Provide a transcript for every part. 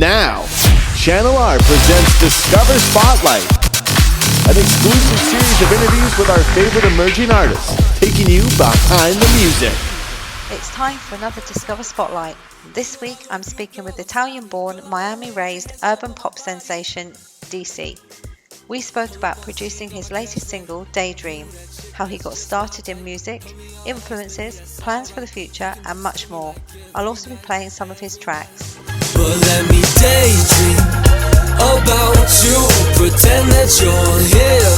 now, Channel R presents Discover Spotlight, an exclusive series of interviews with our favorite emerging artists, taking you behind the music. It's time for another Discover Spotlight. This week I'm speaking with Italian-born, Miami-raised urban pop sensation DICI. We spoke about producing his latest single, Daydream, how he got started in music, influences, plans for the future, and much more. I'll also be playing some of his tracks. But let me daydream about you, pretend that you're here.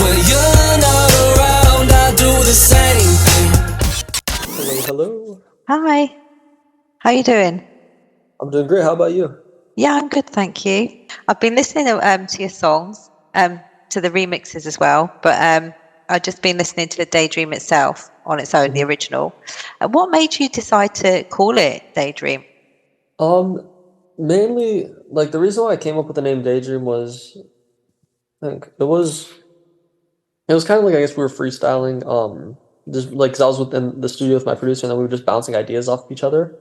When you're not around, I do the same thing. Hello. Hi, how you doing? I'm doing great. How about you? Yeah, I'm good, thank you. I've been listening to your songs, to the remixes as well, but I've just been listening to the Daydream itself on its own, the original. What made you decide to call it Daydream? Mainly, like the reason why I came up with the name Daydream was, I think it was kind of like, I guess we were freestyling, just like 'cause I was within the studio with my producer and then we were just bouncing ideas off of each other.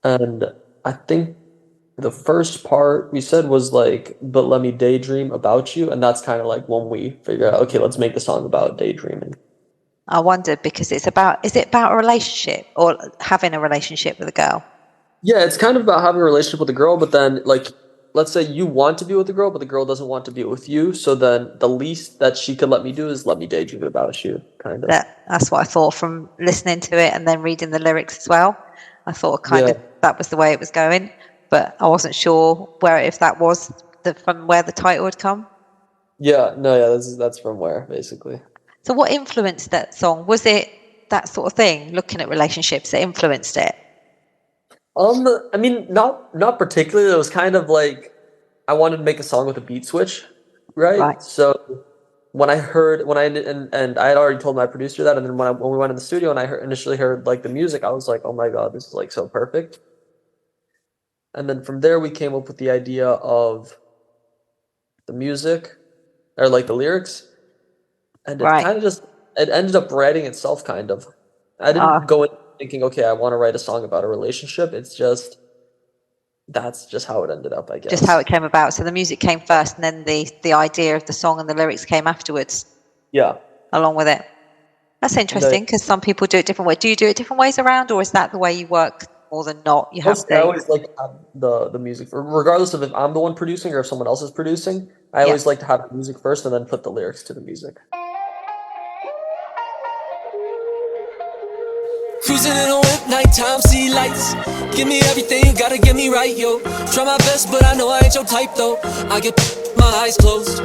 And I think the first part we said was like, but let me daydream about you, and that's kind of like when we figured out, okay, let's make the song about daydreaming. I wondered because is it about a relationship or having a relationship with a girl? Yeah, it's kind of about having a relationship with a girl, but then like let's say you want to be with a girl, but the girl doesn't want to be with you. So then the least that she could let me do is let me daydream about you, kind of. That's what I thought from listening to it and then reading the lyrics as well. I thought of that was the way it was going, but I wasn't sure if that was from where the title had come. Yeah, that's from where, basically. So what influenced that song? Was it that sort of thing, looking at relationships, that influenced it? I mean, not particularly. It was kind of like I wanted to make a song with a beat switch, right? So when I and I had already told my producer that, and then when we went in the studio and I initially heard like the music, I was like, oh my god, this is like so perfect. And then from there we came up with the idea of the music, or like the lyrics, and it kind of it ended up writing itself, kind of. I didn't go in thinking, okay, I want to write a song about a relationship. It's just that's just how it ended up, I guess. Just how it came about. So the music came first, and then the idea of the song and the lyrics came afterwards. Yeah. Along with it. That's interesting because some people do it different ways. Do you do it different ways around, or is that the way you work more than not? You have to. I always like to have the music, regardless of if I'm the one producing or if someone else is producing. I always like to have the music first and then put the lyrics to the music. Cruising in a whip, nighttime, see lights. Give me everything, you gotta get me right, yo. Try my best, but I know I ain't your type, though. I get my eyes closed.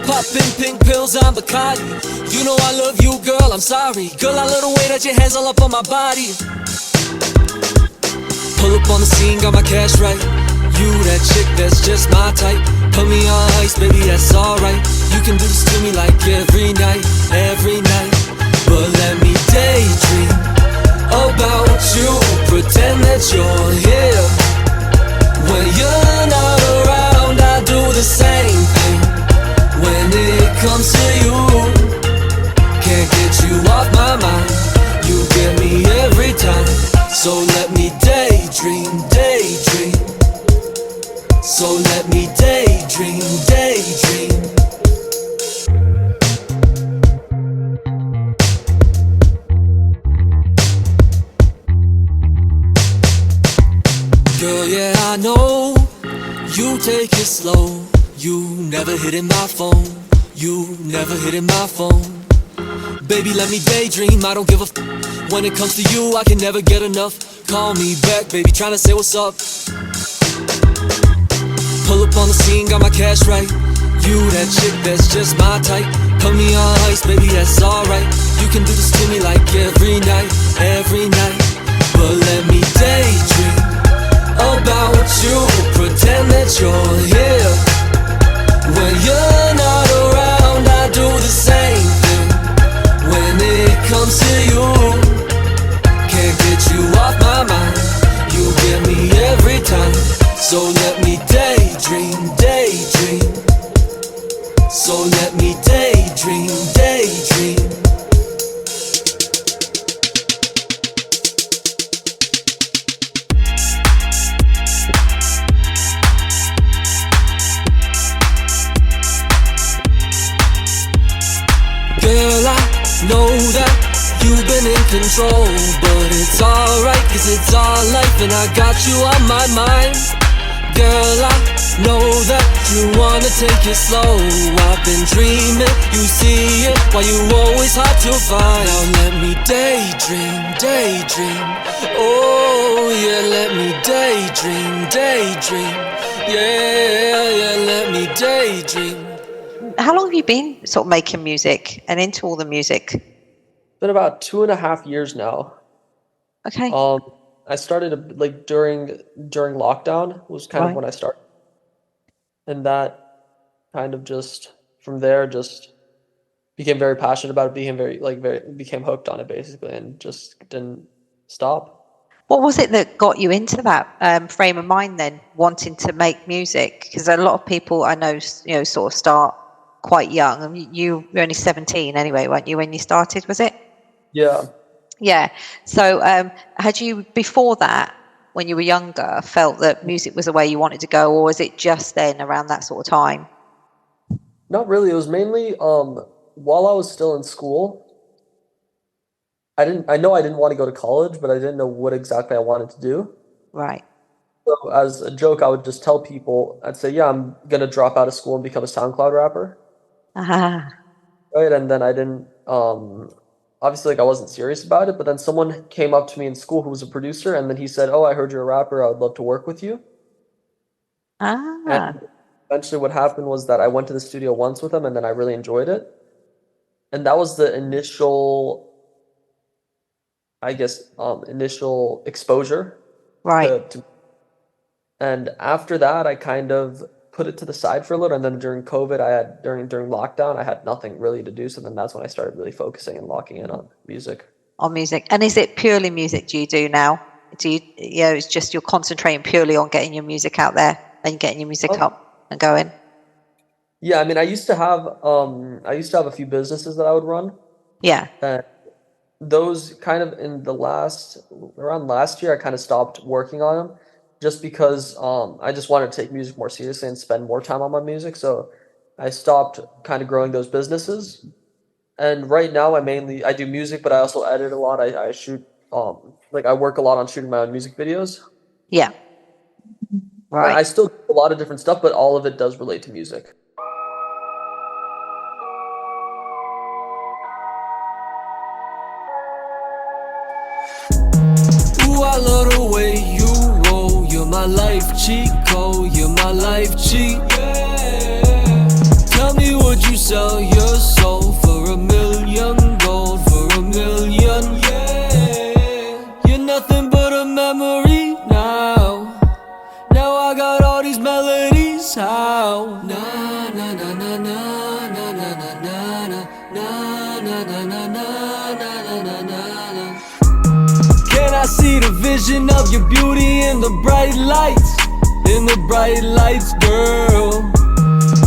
Popping pink pills on Bacardi. You know I love you, girl, I'm sorry. Girl, I love the way that your hands all up on my body. Pull up on the scene, got my cash right. You that chick that's just my type. Put me on ice, baby, that's alright. You can do this to me like every night, every night. But let me daydream about you, pretend that you're here. When you're not around, I do the same thing. When it comes to you, can't get you off my mind. You get me every time. So let me daydream, daydream. So let me daydream, daydream. Girl, yeah, I know you take it slow. You never hitting my phone. You never hitting my phone. Baby, let me daydream. I don't give a when it comes to you, I can never get enough. Call me back, baby, tryna say what's up. Pull up on the scene, got my cash right. You that chick that's just my type. Put me on ice, baby, that's alright. You can do this to me like every night, every night. But let me daydream about you, pretend that you're here. When you're not around, I do the same thing. When it comes to you, can't get you off my mind. You get me every time. So let me daydream, daydream. So let me daydream, daydream. that you've been in control, but it's alright, cause it's our life and I got you on my mind. Girl, I know that you wanna take it slow. I've been dreaming, you see it, why you always hard to find. Now let me daydream, daydream. Oh yeah, let me daydream, daydream. Yeah, let me daydream. How long have you been sort of making music and into all the music? It's been about 2.5 years now. Okay. I started like during lockdown was kind of Right. when I started, and that kind of just from there just became very passionate about it, became hooked on it basically, and just didn't stop. What was it that got you into that frame of mind then, wanting to make music? Because a lot of people I know, sort of start quite young. I mean, you were only 17 anyway, weren't you, when you started, was it? Yeah. Yeah. So had you, before that, when you were younger, felt that music was the way you wanted to go, or was it just then around that sort of time? Not really. It was mainly while I was still in school. I know I didn't want to go to college, but I didn't know what exactly I wanted to do. Right. So as a joke, I would just tell people, I'd say, yeah, I'm gonna drop out of school and become a SoundCloud rapper. Ah, Right. And then I didn't obviously like I wasn't serious about it, but then someone came up to me in school who was a producer, and then he said, "Oh, I heard you're a rapper. I would love to work with you." ah, And eventually what happened was that I went to the studio once with him, and then I really enjoyed it. And that was the initial, I guess, initial exposure right. to and after that I kind of put it to the side for a little, and then during COVID during lockdown I had nothing really to do, so then that's when I started really focusing and locking in on music. On music. And is it purely music do you do now? Do you, it's just you're concentrating purely on getting your music out there and getting your music up and going? Yeah, I mean, I used to have a few businesses that I would run, Yeah. and those kind of in the around last year I kind of stopped working on them just because I just wanted to take music more seriously and spend more time on my music. So I stopped kind of growing those businesses. And right now I do music, but I also edit a lot. I shoot like I work a lot on shooting my own music videos. Yeah. I Right. still do a lot of different stuff, but all of it does relate to music. Ooh, I love the way you roll. You're my life Chico, you're my life cheat. Tell me, would you sell your soul for $1 million gold, for $1 million? Yeah, you're nothing but a memory now. Now I got all these melodies. How? Na na na na na na na na na na na na na na na na na. Can I see the vision of your beauty in the bright lights? In the bright lights, girl.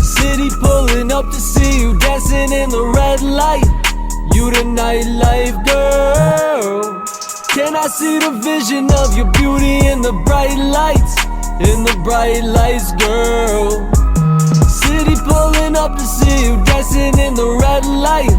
City pulling up to see you dancing in the red light. You the nightlife girl. Can I see the vision of your beauty in the bright lights? In the bright lights, girl. City pulling up to see you dancing in the red light.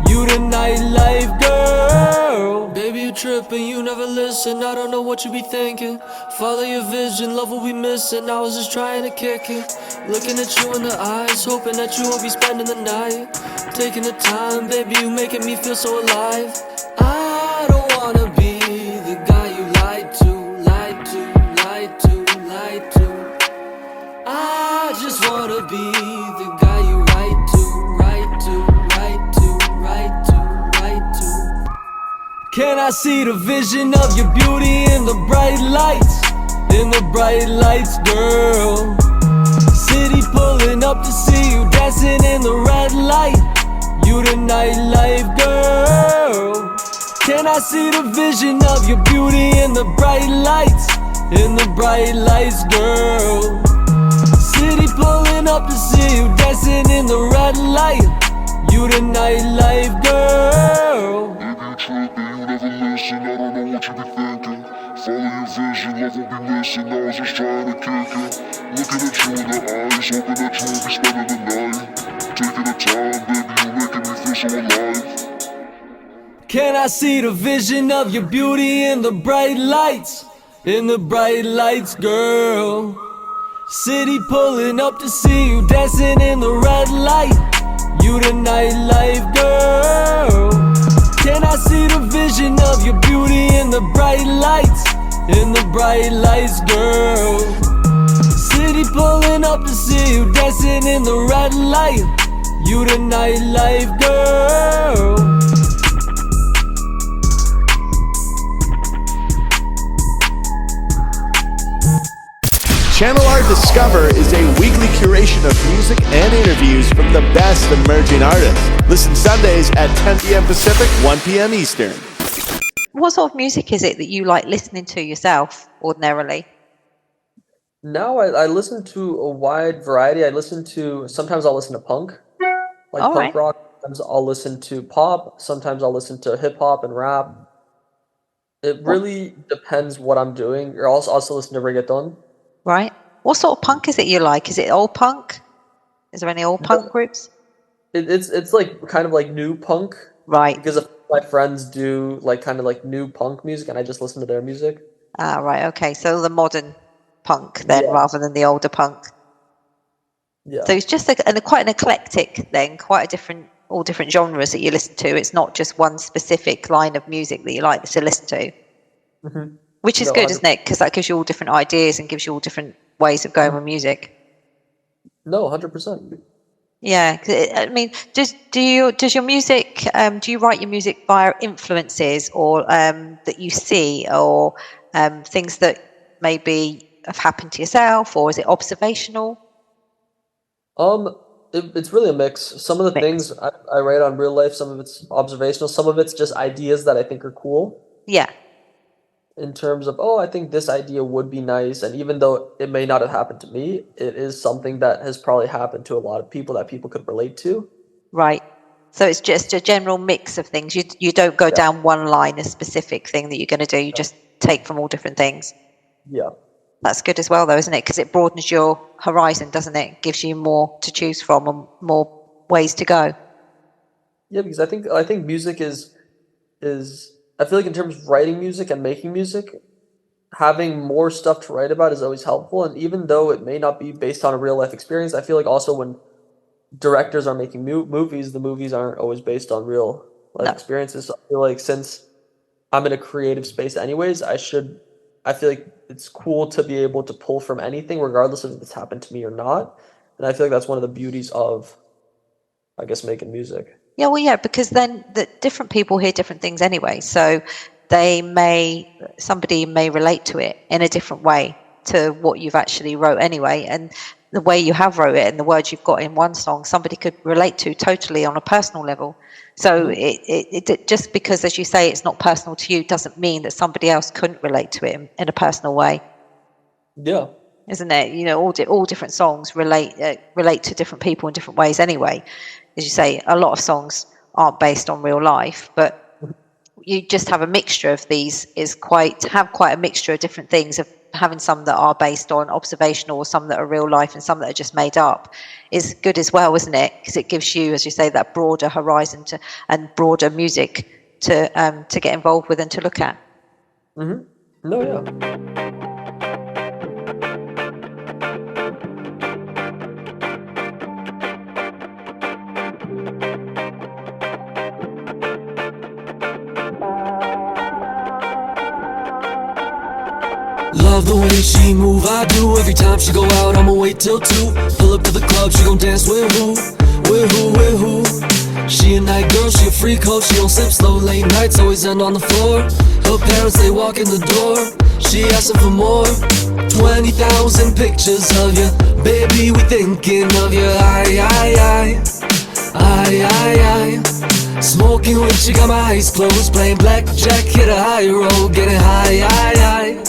You the nightlife girl. Baby, you tripping, you never listen. I don't know what you be thinking. Follow your vision, love what we missing. I was just trying to kick it. Looking at you in the eyes, hoping that you won't be spending the night. Taking the time, baby, you making me feel so alive. I don't wanna be the guy you lied to, lied to, lied to, lied to. I just wanna be the guy you write to, write to, write to, write to, write to. Can I see the vision of your beauty in the bright lights? In the bright lights, girl. City pulling up to see you dancing in the red light. You the nightlife girl. Can I see the vision of your beauty in the bright lights? In the bright lights, girl. City pulling up to see you dancing in the red light. You the nightlife girl. Baby, you tripping, you never listen. I don't know what you be thinking. Follow your vision, love will be missing. I was just trying to kick it. Looking at you in the eyes, hoping that you will be spending the night. Taking the time, baby, you making me feel so alive. Can I see the vision of your beauty in the bright lights? In the bright lights, girl. City pulling up to see you dancing in the red light. You the nightlife girl. Can I see the vision of your beauty in the bright lights? In the bright lights, girl. City pulling up to see you dancing in the red light. You the nightlife girl. Channel R Discover is a weekly curation of music and interviews from the best emerging artists. Listen Sundays at 10 p.m. Pacific, 1 p.m. Eastern. What sort of music is it that you like listening to yourself ordinarily? Now I listen to a wide variety. Sometimes I'll listen to punk, like All punk right. rock. Sometimes I'll listen to pop. Sometimes I'll listen to hip hop and rap. It really depends what I'm doing. Or also listen to reggaeton. Right. What sort of punk is it you like? Is it old punk? Is there any old punk groups? It's like kind of like new punk. Right. Because my friends do like kind of like new punk music, and I just listen to their music. Ah, right. Okay. So the modern punk then, Yeah. rather than the older punk. Yeah. So it's just quite an eclectic then, all different genres that you listen to. It's not just one specific line of music that you like to listen to. Mm-hmm. Which is No, good, isn't it? Because that gives you all different ideas and gives you all different ways of going with music. No, 100%. Yeah, 'cause I mean, does your music? Do you write your music via influences or that you see, or things that maybe have happened to yourself, or is it observational? It's really a mix. Some of the things I write on real life, some of it's observational, some of it's just ideas that I think are cool. Yeah, In terms of, oh, I think this idea would be nice, and even though it may not have happened to me, it is something that has probably happened to a lot of people that people could relate to. right. So it's just a general mix of things. You don't go down one line, a specific thing that you're going to do. You just take from all different things. Yeah. That's good as well, though, isn't it? Because it broadens your horizon, doesn't it? It gives you more to choose from and more ways to go. Yeah, because I think music is I feel like in terms of writing music and making music, having more stuff to write about is always helpful. And even though it may not be based on a real life experience, I feel like also when directors are making movies, the movies aren't always based on real life experiences. So I feel like since I'm in a creative space anyways, I feel like it's cool to be able to pull from anything, regardless of if it's happened to me or not. And I feel like that's one of the beauties of, I guess, making music. Yeah, well, yeah, because then the different people hear different things anyway. So somebody may relate to it in a different way to what you've actually wrote anyway. And the way you have wrote it and the words you've got in one song, somebody could relate to totally on a personal level. So it just because, as you say, it's not personal to you, doesn't mean that somebody else couldn't relate to it in a personal way. Yeah. Isn't it? You know, all different songs relate to different people in different ways anyway. As you say, a lot of songs aren't based on real life, but you just have a mixture of these. Have quite a mixture of different things, of having some that are based on observational, or some that are real life, and some that are just made up, is good as well, isn't it? Because it gives you, as you say, that broader horizon and broader music to get involved with and to look at. Mm-hmm. No, yeah. Love the way she move, I do. Every time she go out, I'ma wait till 2. Pull up to the club, she gon' dance with who? With who, with who? She a night girl, she a freak hoe. She don't sleep slow, late nights always end on the floor. Her parents, they walk in the door. She asking for more. 20,000 pictures of you, baby, we thinking of you. I. Smoking weed, she got my eyes closed. Playing blackjack, hit a high roll. Getting high.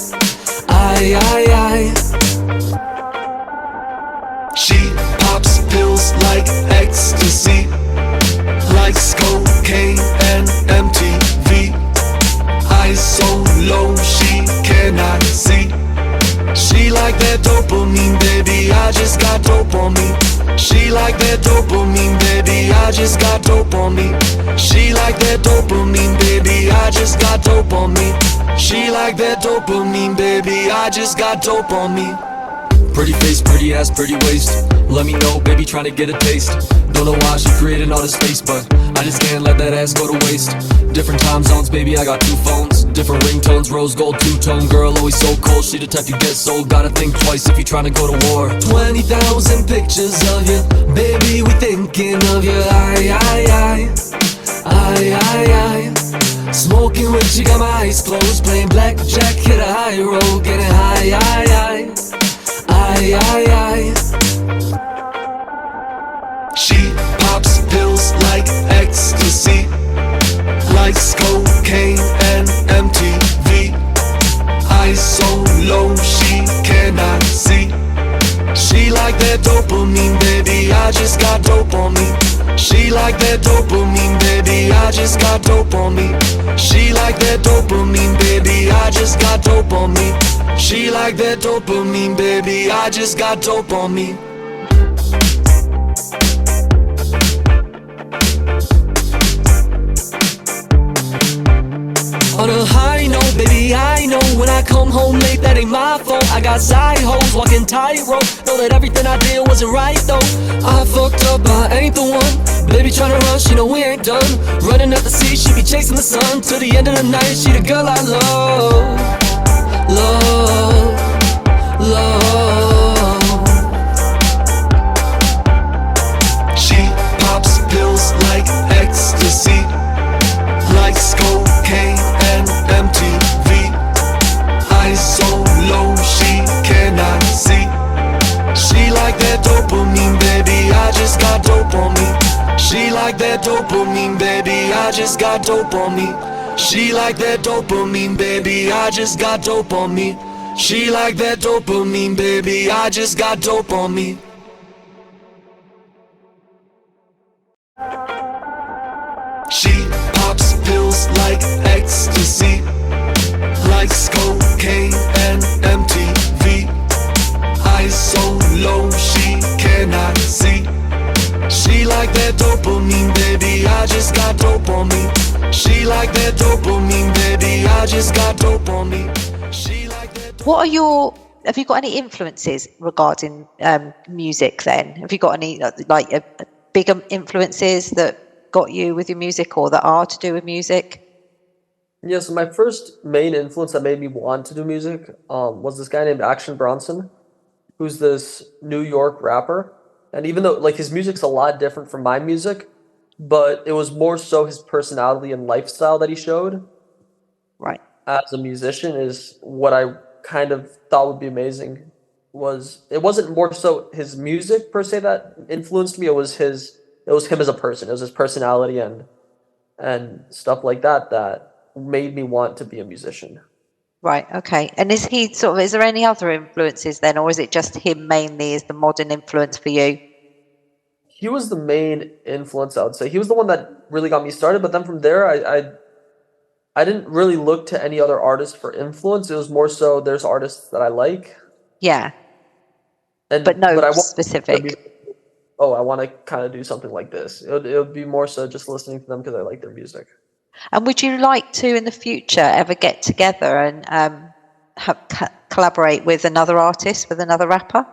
She pops pills like ecstasy, likes cocaine and MTV. Eyes so low she cannot see. She like like that dopamine, baby, I just got dope on me. She like that dopamine, baby, I just got dope on me. She like that dopamine, baby, I just got dope on me. She like that dopamine, baby, I just got dope on me. Pretty face, pretty ass, pretty waist. Let me know, baby, trying to get a taste. Don't know why she created all this space, but I just can't let that ass go to waste. Different time zones, baby, I got 2 phones. Different ringtones, rose gold, two-tone. Girl, always so cold, she the type you get sold. Gotta think twice if you trying to go to war. 20,000 pictures of you, baby, we thinking of you. Aye. Smoking with you, got my eyes closed. Playing blackjack, hit a high roll. Getting high. She pops pills like ecstasy, likes cocaine and MTV. Eyes so low she cannot see. She like that dopamine, baby, I just got dope on me. She like that dopamine, baby, I just got dope on me. She like that dopamine, baby, I just got dope on me. She like that dopamine, baby, I just got dope on me. On a high note, baby, I know when I come home late, that ain't my fault. I got side hoes walking tightrope. Know that everything I did wasn't right though. I fucked up, I ain't the one. Baby tryna rush, you know we ain't done. Running up the sea, she be chasing the sun. Till the end of the night, she the girl I love. She pops pills like ecstasy, likes cocaine and MTV. Eyes so low she cannot see. She like that dopamine, baby, I just got dope on me. She like that dopamine, baby, I just got dope on me. She like that dopamine, baby, I just got dope on me. She like that dopamine, baby, I just got dope on me. She pops pills like ecstasy, likes cocaine and MTV. Eyes so low she cannot see. She like that dopamine, baby, I just got dope on me. She like that dopamine, baby, I just got dope on me. She like that. Have you got any influences regarding music then? Have you got any bigger influences that got you with your music or that are to do with music? Yeah, so my first main influence that made me want to do music was this guy named Action Bronson, who's this New York rapper. And even though like his music's a lot different from my music, but it was more so his personality and lifestyle that he showed. Right. As a musician is what I kind of thought would be amazing. It wasn't more so his music per se that influenced me. It was him as a person. It was his personality and stuff like that made me want to be a musician. Right, okay. And is there any other influences then, or is it just him mainly as the modern influence for you? He was the main influence, I would say. He was the one that really got me started, but then from there, I didn't really look to any other artists for influence. It was more so there's artists that I like. Yeah. But I specific. I want to kind of do something like this. It would be more so just listening to them because I like their music. And would you like to, in the future, ever get together and collaborate with another artist, with another rapper?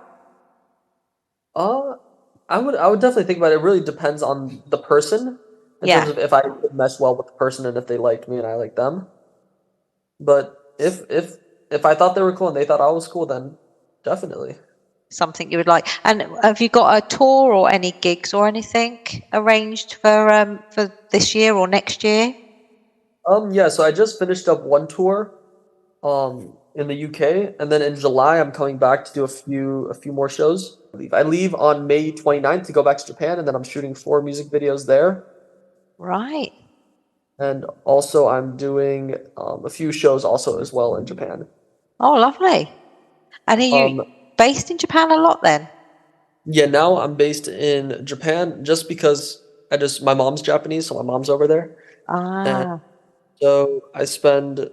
I would definitely think about it. It really depends on the person in terms of if I could mesh well with the person and if they liked me and I liked them. But if I thought they were cool and they thought I was cool, then definitely. Something you would like. And have you got a tour or any gigs or anything arranged for this year or next year? Yeah, so I just finished up one tour in the UK, and then in July I'm coming back to do a few more shows. I leave on May 29th to go back to Japan, and then I'm shooting 4 music videos there. Right. And also I'm doing a few shows also as well in Japan. Oh, lovely. And are you based in Japan a lot then? Yeah, now I'm based in Japan just because my mom's Japanese, so my mom's over there. Ah. And so I spend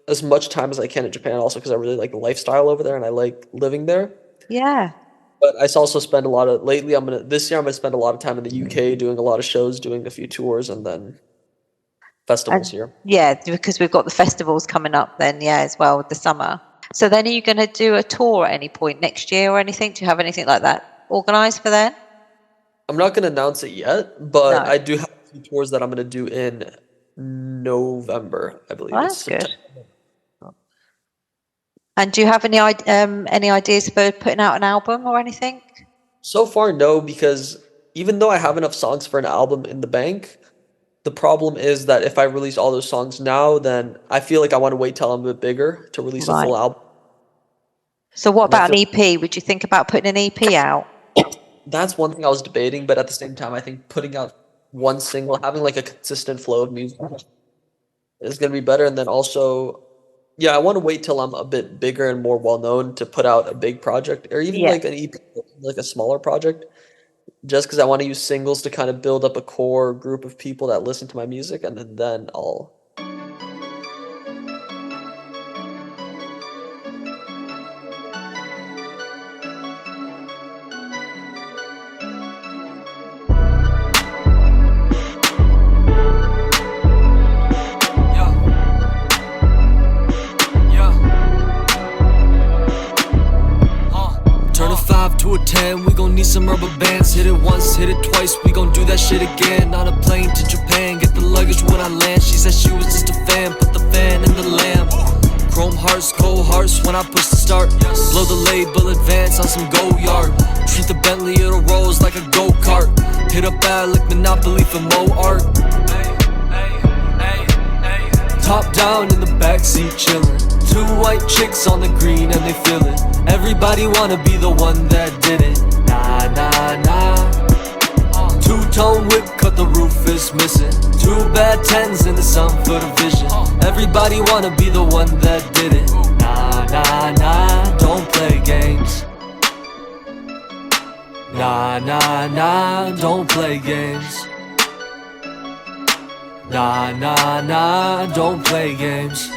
as much time as I can in Japan, also because I really like the lifestyle over there and I like living there. Yeah. But I also spend a lot of this year I'm gonna spend a lot of time in the UK doing a lot of shows, doing a few tours, and then festivals here. Yeah, because we've got the festivals coming up then, as well with the summer. So then are you going to do a tour at any point next year or anything? Do you have anything like that organised for then? I'm not gonna announce it yet, but No. I do have a few tours that I'm gonna do in November, I believe. Well, that's good. And do you have any ideas for putting out an album or anything? So far, no, because even though I have enough songs for an album in the bank, the problem is that if I release all those songs now, then I feel like I want to wait till I'm a bit bigger to release a full album. So what about an EP? Would you think about putting an EP out? That's one thing I was debating, but at the same time, I think putting out one single, having like a consistent flow of music is going to be better. And then also, yeah, I want to wait till I'm a bit bigger and more well-known to put out a big project, or even like an EP, like a smaller project, just because I want to use singles to kind of build up a core group of people that listen to my music, and then I'll... To a 10, we gon' need some rubber bands. Hit it once, hit it twice, we gon' do that shit again. On a plane to Japan, get the luggage when I land. She said she was just a fan, put the fan in the lamp. Chrome hearts, cold hearts when I push the start. Blow the label, advance on some go yard. Treat the Bentley or the Rolls like a go-kart. Hit up bad like Monopoly for Mo art. Top down in the backseat chillin'. Two white chicks on the green and they feel it. Everybody wanna be the one that did it. Nah, nah, nah. Two-tone whip, cut the roof is missing. Two bad tens in the sun for the vision. Everybody wanna be the one that did it. Nah, nah, nah, don't play games. Nah, nah, nah, don't play games. Nah, nah, nah, don't play games.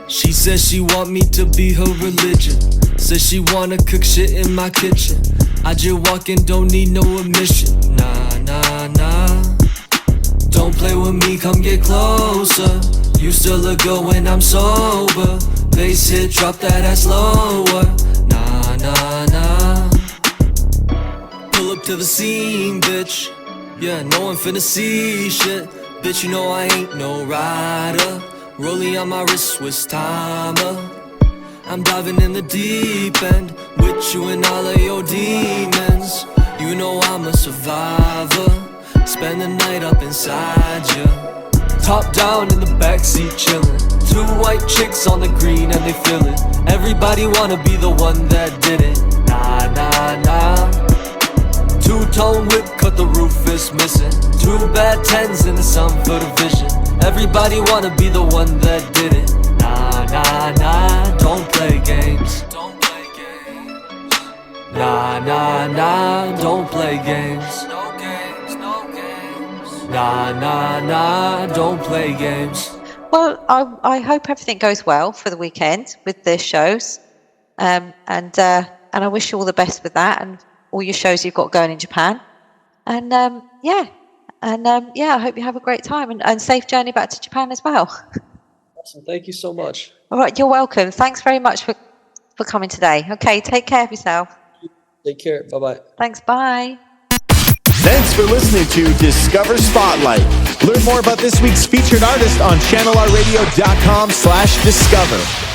She says she want me to be her religion. Says she wanna cook shit in my kitchen. I just walk in, don't need no admission. Nah, nah, nah. Don't play with me, come get closer. You still look good when I'm sober. Bass hit, drop that ass lower. Nah, nah, nah. Pull up to the scene, bitch. Yeah, no one finna see shit. Bitch, you know I ain't no rider. Rolling on my wrist, Swiss timer. I'm diving in the deep end with you and all of your demons. You know I'm a survivor. Spend the night up inside you. Top down in the backseat chillin'. Two white chicks on the green and they feel it. Everybody wanna be the one that did it. Nah, nah, nah. Two-tone whip, cut the roof is missing. Two bad tens in the sun for the vision. Everybody wanna be the one that did it. Nah, nah, nah, don't play games. Don't play games. Nah, nah, nah, don't play games. No games, no games. Nah, nah, nah, don't play games. Well, I hope everything goes well for the weekend with the shows, and I wish you all the best with that and all your shows you've got going in Japan. And I hope you have a great time and safe journey back to Japan as well. Awesome, thank you so much. All right, you're welcome. Thanks very much for coming today. Okay, take care of yourself. Take care, bye-bye. Thanks, bye. Thanks for listening to Discover Spotlight. Learn more about this week's featured artist on channelrradio.com/discover.